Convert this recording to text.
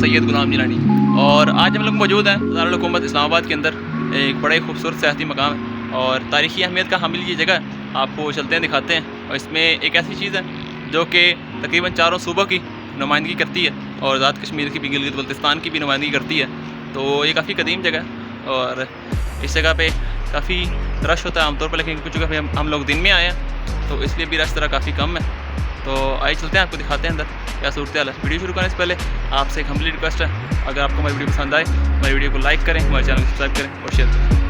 सैयद गुलाम जिलानी। और आज हम लोग मौजूद हैं दारुल हुकूमत इस्लामाबाद के अंदर, एक बड़ा ही खूबसूरत सियाहती मकाम है और तारीख़ी अहमियत का हामिल ये जगह है। आपको चलते हैं दिखाते हैं। और इसमें एक ऐसी चीज़ है जो कि तकरीबन चारों सूबों की नुमाइंदगी करती है और आज़ाद कश्मीर की भी, गिलगित बल्तिस्तान की भी नुमाइंदगी करती है। तो ये काफ़ी कदीम जगह है और इस जगह पे काफ़ी रश होता है आमतौर पर, लेकिन कुछ जगह पे हम लोग दिन में आए हैं तो इसलिए भी रश तरह काफ़ी कम है। तो आइए चलते हैं, आपको दिखाते हैं अंदर क्या सूरत हाल है। वीडियो शुरू करने से पहले आपसे एक हम्बली रिक्वेस्ट है, अगर आपको हमारी वीडियो पसंद आए हमारी वीडियो को लाइक करें, हमारे चैनल को सब्सक्राइब करें और शेयर करें।